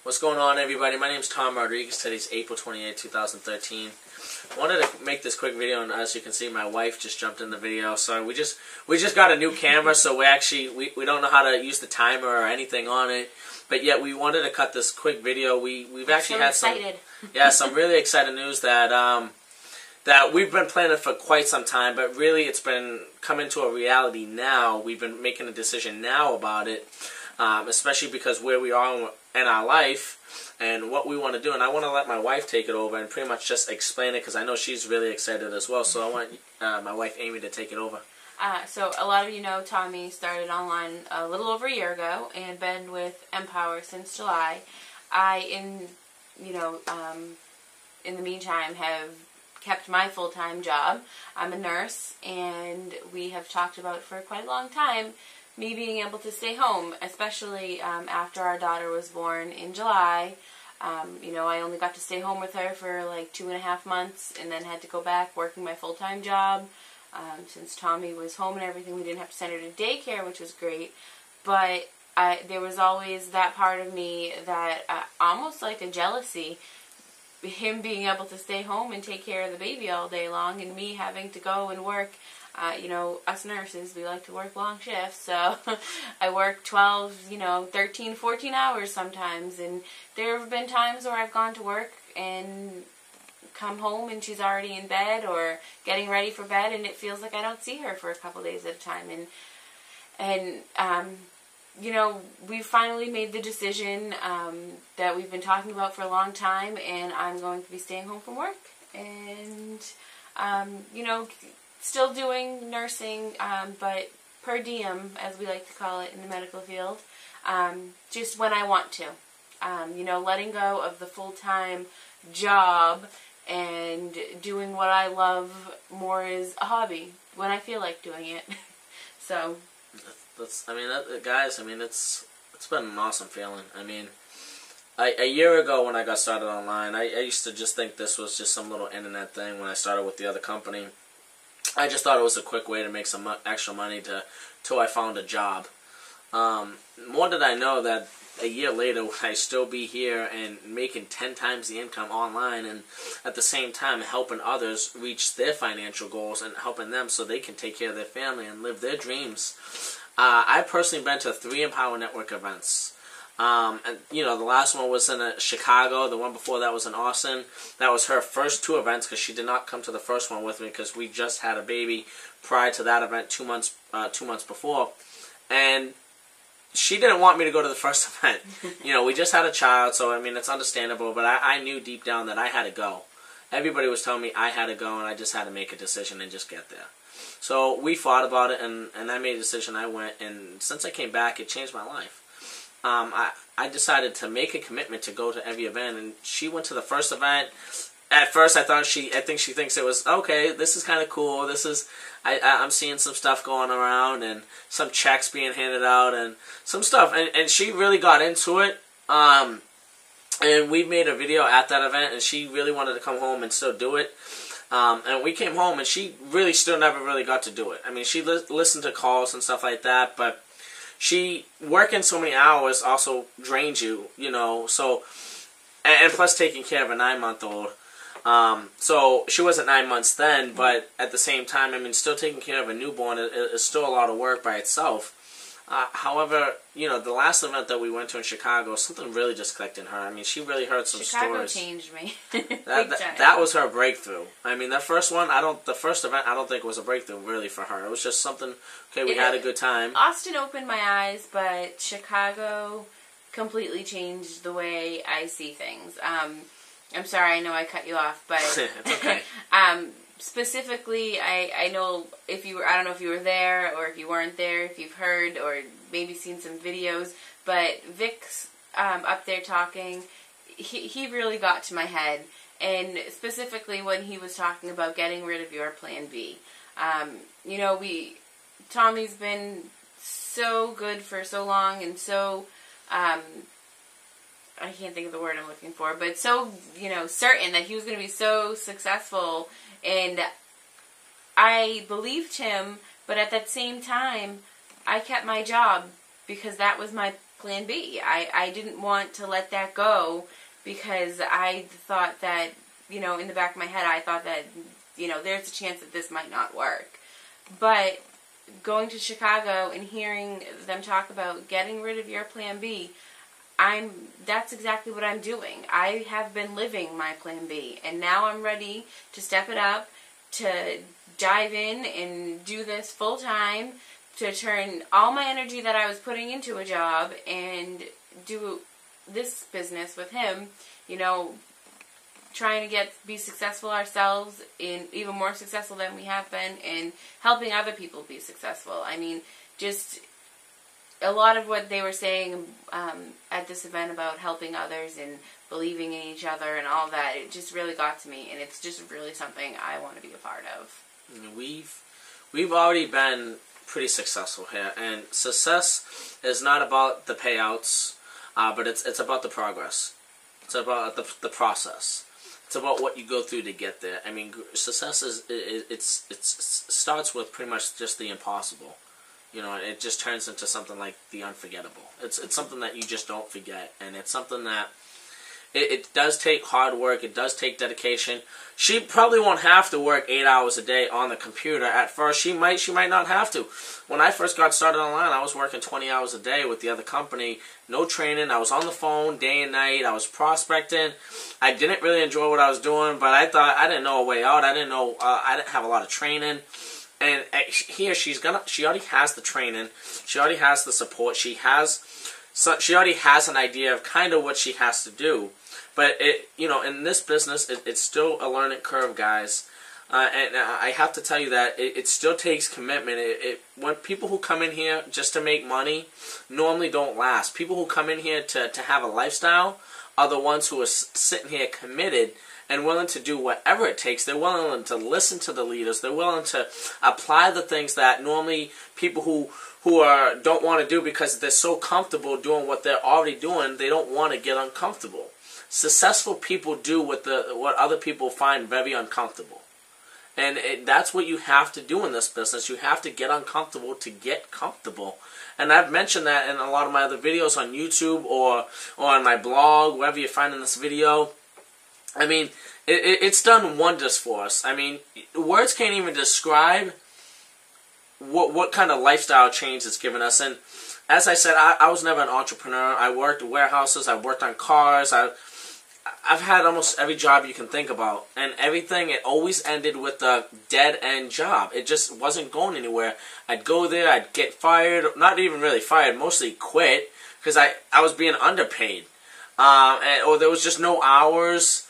What's going on, everybody? My name is Tom Rodriguez. Today's April 28, 2013. I wanted to make this quick video, and as you can see, my wife just jumped in the video. So we just got a new camera, so we don't know how to use the timer or anything on it. But yet we wanted to cut this quick video. We've actually had some really exciting news that that we've been planning for quite some time, but really it's been coming to a reality now. We've been making a decision now about it, especially because where we are in our life and what we want to do. And I want to let my wife take it over and pretty much just explain it, because I know she's really excited as well. So I want my wife Amy to take it over. So a lot of you know Tommy started online a little over a year ago and been with Empower since July. In the meantime, have kept my full-time job. I'm a nurse, and we have talked about for quite a long time me being able to stay home, especially after our daughter was born in July. I only got to stay home with her for like 2.5 months, and then had to go back working my full-time job. Since Tommy was home and everything, we didn't have to send her to daycare, which was great. But there was always that part of me that almost like a jealousy, him being able to stay home and take care of the baby all day long, and me having to go and work. Us nurses, we like to work long shifts, so I work 12, 13, 14 hours sometimes, and there have been times where I've gone to work and come home and she's already in bed or getting ready for bed, and it feels like I don't see her for a couple days at a time. We finally made the decision that we've been talking about for a long time, and I'm going to be staying home from work and, still doing nursing, but per diem, as we like to call it in the medical field, just when I want to. Letting go of the full-time job and doing what I love more as a hobby when I feel like doing it. So it's been an awesome feeling. A year ago when I got started online, I used to just think this was just some little internet thing when I started with the other company. I just thought it was a quick way to make some extra money till I found a job. More did I know that a year later, would I still be here and making 10 times the income online, and at the same time helping others reach their financial goals and helping them so they can take care of their family and live their dreams. I've personally been to 3 Empower Network events. The last one was in Chicago. The one before that was in Austin. That was her first 2 events, because she did not come to the first one with me because we just had a baby prior to that event 2 months before. And she didn't want me to go to the first event. We just had a child, so it's understandable, but I knew deep down that I had to go. Everybody was telling me I had to go, and I just had to make a decision and just get there. So we fought about it, and I made a decision. I went, and since I came back, it changed my life. I decided to make a commitment to go to every event, and she went to the first event. At first, I think she thinks it was, okay, this is kind of cool. I'm seeing some stuff going around and some checks being handed out and some stuff. And she really got into it. And we made a video at that event, and she really wanted to come home and still do it. And we came home, and she really still never really got to do it. She listened to calls and stuff like that, but working so many hours also drains you, so, and plus taking care of a 9-month-old. So she wasn't 9 months then, but at the same time, still taking care of a newborn is still a lot of work by itself. However, the last event that we went to in Chicago, something really just clicked in her. She really heard some stories. Chicago changed me. That was her breakthrough. That first one, the first event, I don't think was a breakthrough really for her. It was just something, okay, we had a good time. Austin opened my eyes, but Chicago completely changed the way I see things. I'm sorry, I know I cut you off, but it's okay. Specifically, I know I don't know if you were there or if you weren't there, if you've heard or maybe seen some videos, but Vic's up there talking, he really got to my head, and specifically when he was talking about getting rid of your plan B. Tommy's been so good for so long, and so, I can't think of the word I'm looking for, but so, certain that he was going to be so successful, and I believed him, but at that same time, I kept my job because that was my plan B. I didn't want to let that go because I thought that, you know, in the back of my head, I thought that, you know, there's a chance that this might not work. But going to Chicago and hearing them talk about getting rid of your plan B, that's exactly what I'm doing. I have been living my plan B, and now I'm ready to step it up, to dive in and do this full time, to turn all my energy that I was putting into a job and do this business with him, you know, trying to be successful ourselves, and even more successful than we have been, and helping other people be successful. I mean, just a lot of what they were saying at this event about helping others and believing in each other and all that, it just really got to me, and it's just really something I want to be a part of. We've already been pretty successful here, and success is not about the payouts, but it's about the progress. It's about the process. It's about what you go through to get there. I mean, success it starts with pretty much just the impossible. You know, it just turns into something like the unforgettable. It's something that you just don't forget, and it's something that it does take hard work. It does take dedication. She probably won't have to work 8 hours a day on the computer at first. She might not have to. When I first got started online, I was working 20 hours a day with the other company. No training. I was on the phone day and night. I was prospecting. I didn't really enjoy what I was doing, but I thought I didn't know a way out. I didn't know. I didn't have a lot of training. And here she already has the training. She already has the support. She already has an idea of kind of what she has to do. But in this business, it's still a learning curve, guys. And I have to tell you that it still takes commitment. When people who come in here just to make money normally don't last. People who come in here to have a lifestyle are the ones who are sitting here committed and willing to do whatever it takes. They're willing to listen to the leaders. They're willing to apply the things that normally people who don't want to do because they're so comfortable doing what they're already doing, they don't want to get uncomfortable. Successful people do what other people find very uncomfortable. And that's what you have to do in this business. You have to get uncomfortable to get comfortable. And I've mentioned that in a lot of my other videos on YouTube or on my blog, wherever you're finding this video. I mean, it's done wonders for us. I mean, words can't even describe what kind of lifestyle change it's given us. And as I said, I was never an entrepreneur. I worked in warehouses. I worked on cars. I've had almost every job you can think about. And everything, it always ended with a dead-end job. It just wasn't going anywhere. I'd go there. I'd get fired. Not even really fired. Mostly quit because I was being underpaid. Or there was just no hours.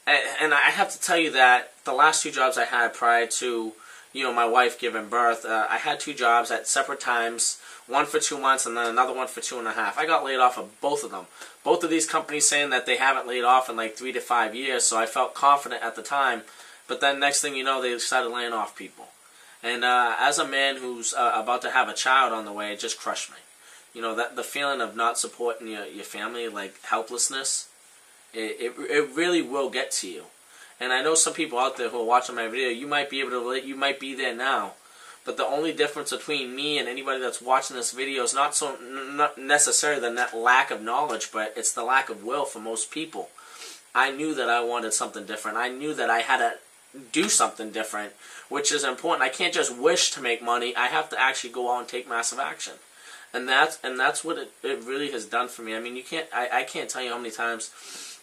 And I have to tell you that the last two jobs I had prior to, my wife giving birth, I had two jobs at separate times, one for 2 months and then another one for 2.5. I got laid off of both of them. Both of these companies saying that they haven't laid off in like 3 to 5 years, so I felt confident at the time. But then next thing you know, they started laying off people. And as a man who's about to have a child on the way, it just crushed me. That the feeling of not supporting your family, like helplessness, it really will get to you. And I know some people out there who are watching my video, you might be able to relate, you might be there now. But the only difference between me and anybody that's watching this video is not necessarily the lack of knowledge, but it's the lack of will for most people. I knew that I wanted something different. I knew that I had to do something different, which is important. I can't just wish to make money. I have to actually go out and take massive action. And that's what it really has done for me. I mean, I can't tell you how many times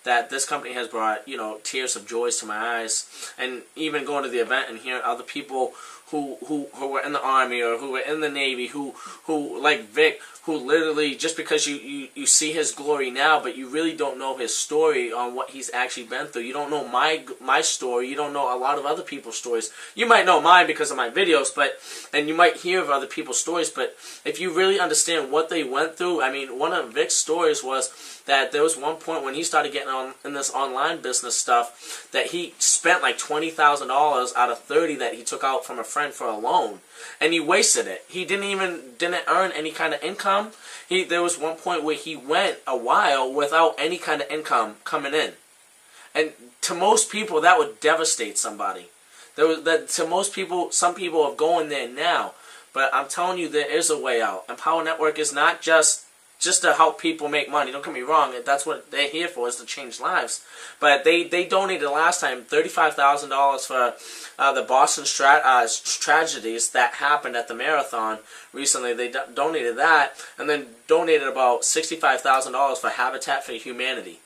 that this company has brought, tears of joy to my eyes. And even going to the event and hearing other people who were in the Army or who were in the Navy, who like Vic, who literally, just because you see his glory now, but you really don't know his story on what he's actually been through. You don't know my story. You don't know a lot of other people's stories. You might know mine because of my videos, and you might hear of other people's stories, but if you really understand what they went through, I mean, one of Vic's stories was that there was one point when he started getting on in this online business stuff that he spent like $20,000 out of $30,000 that he took out from a friend for a loan, and he wasted it. He didn't earn any kind of income. There was one point where he went a while without any kind of income coming in, and to most people that would devastate somebody. To most people, some people are going there now, but I'm telling you there is a way out. And Power Network is not just just to help people make money. Don't get me wrong, that's what they're here for, is to change lives. But they donated last time $35,000 for the Boston tragedies that happened at the marathon recently. They donated that, and then donated about $65,000 for Habitat for Humanity.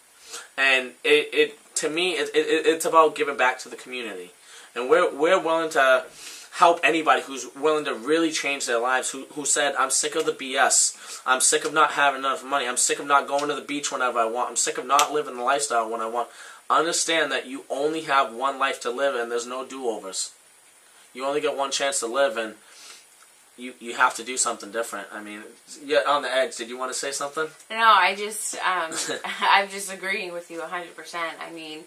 And to me, it's about giving back to the community. And we're willing to help anybody who's willing to really change their lives, who said, I'm sick of the BS. I'm sick of not having enough money. I'm sick of not going to the beach whenever I want. I'm sick of not living the lifestyle when I want. Understand that you only have one life to live, and there's no do-overs. You only get one chance to live, and you have to do something different. I mean, you're on the edge. Did you want to say something? No, I just, I'm just agreeing with you 100%. I mean,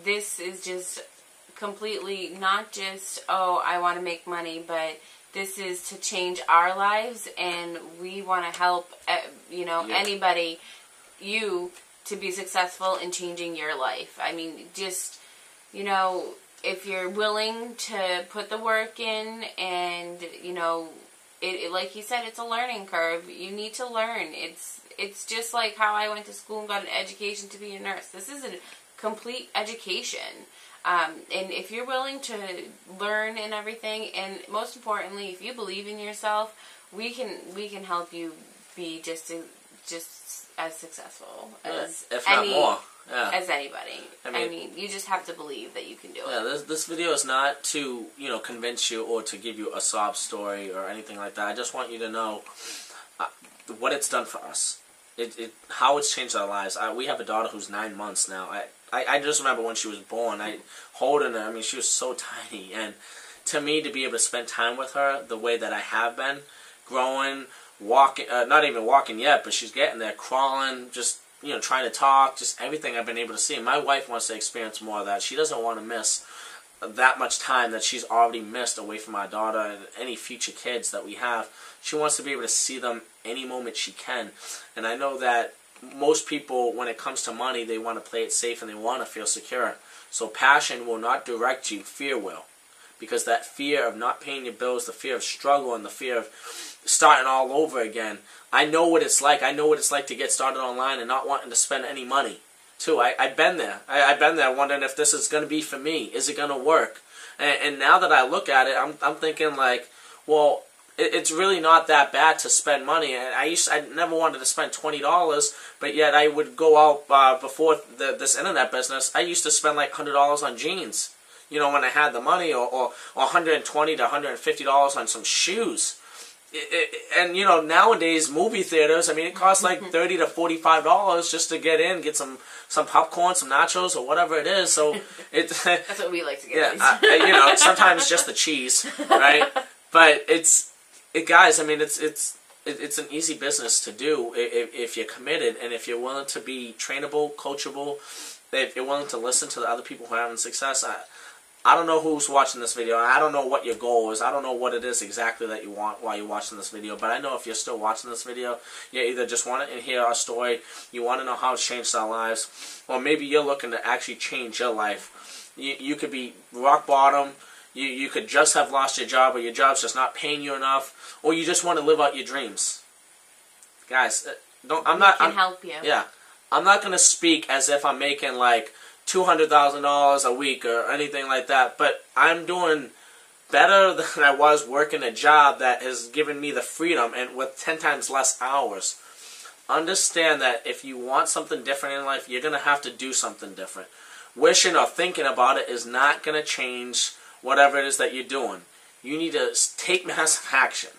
this is just completely not just, oh, I want to make money, but this is to change our lives, and we want to help, anybody, you, to be successful in changing your life. I mean, just, if you're willing to put the work in, and, like you said, it's a learning curve. You need to learn. It's just like how I went to school and got an education to be a nurse. This is a complete education. And if you're willing to learn and everything, and most importantly, if you believe in yourself, we can help you be just as successful as if not more. Yeah. As anybody. I mean, you just have to believe that you can do it. Yeah, this video is not to, convince you or to give you a sob story or anything like that. I just want you to know what it's done for us. How it's changed our lives. We have a daughter who's 9 months now. I just remember when she was born, holding her. I mean, she was so tiny. And to me, to be able to spend time with her the way that I have been, growing, walking, not even walking yet, but she's getting there, crawling, just, trying to talk, just everything I've been able to see. And my wife wants to experience more of that. She doesn't want to miss that much time that she's already missed away from our daughter and any future kids that we have. She wants to be able to see them any moment she can. And I know that most people, when it comes to money, they want to play it safe and they want to feel secure. So passion will not direct you, fear will. Because that fear of not paying your bills, the fear of struggle, and the fear of starting all over again, I know what it's like. I know what it's like to get started online and not wanting to spend any money, too. I've been there. I've been there wondering if this is going to be for me. Is it going to work? And now that I look at it, I'm thinking like, well, it's really not that bad to spend money. And I never wanted to spend $20, but yet I would go out before this internet business. I used to spend like $100 on jeans, when I had the money, or $120 to $150 on some shoes. And nowadays movie theaters, I mean, it costs like $30 to $45 just to get in, get some popcorn, some nachos, or whatever it is. So that's what we like to get. Yeah, sometimes just the cheese, right? But guys, I mean, it's an easy business to do if you're committed, and if you're willing to be trainable, coachable, if you're willing to listen to the other people who are having success. I don't know who's watching this video. I don't know what your goal is. I don't know what it is exactly that you want while you're watching this video. But I know if you're still watching this video, you either just want to hear our story, you want to know how it's changed our lives, or maybe you're looking to actually change your life. You could be rock bottom. You could just have lost your job, or your job's just not paying you enough, or you just want to live out your dreams. Guys, we can help you. Yeah. I'm not going to speak as if I'm making like $200,000 a week or anything like that, but I'm doing better than I was working a job that has given me the freedom and with 10 times less hours. Understand that if you want something different in life, you're going to have to do something different. Wishing or thinking about it is not going to change whatever it is that you're doing. You need to take massive action.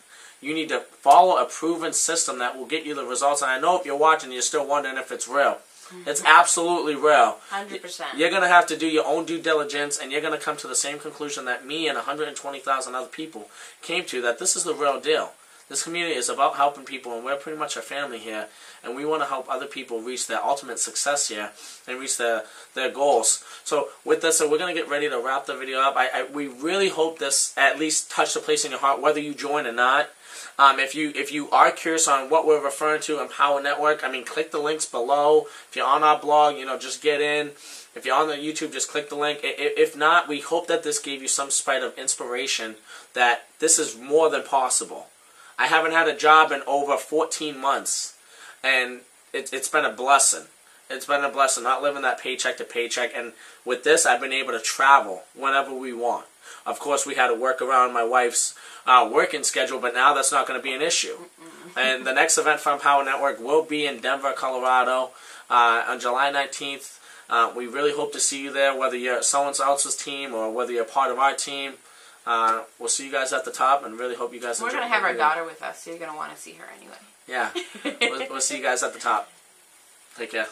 You need to follow a proven system that will get you the results. And I know if you're watching, you're still wondering if it's real. It's absolutely real. 100%. You're going to have to do your own due diligence, and you're going to come to the same conclusion that me and 120,000 other people came to, that this is the real deal. This community is about helping people, and we're pretty much a family here, and we want to help other people reach their ultimate success here and reach their goals. So with this, we're going to get ready to wrap the video up. We really hope this at least touched a place in your heart, whether you join or not. If you are curious on what we're referring to, Empower Network, I mean, click the links below. If you're on our blog, just get in. If you're on the YouTube, just click the link. If not, we hope that this gave you some spite of inspiration that this is more than possible. I haven't had a job in over 14 months. and it's been a blessing. It's been a blessing not living that paycheck to paycheck, and with this I've been able to travel whenever we want. Of course, we had to work around my wife's working schedule, but now that's not going to be an issue. And the next event from Power Network will be in Denver, Colorado on July 19th. We really hope to see you there, whether you're someone else's team or whether you're part of our team. We'll see you guys at the top, and really hope you guys enjoy. We're going to have our daughter with us, so you're going to want to see her anyway. Yeah. We'll see you guys at the top. Take care.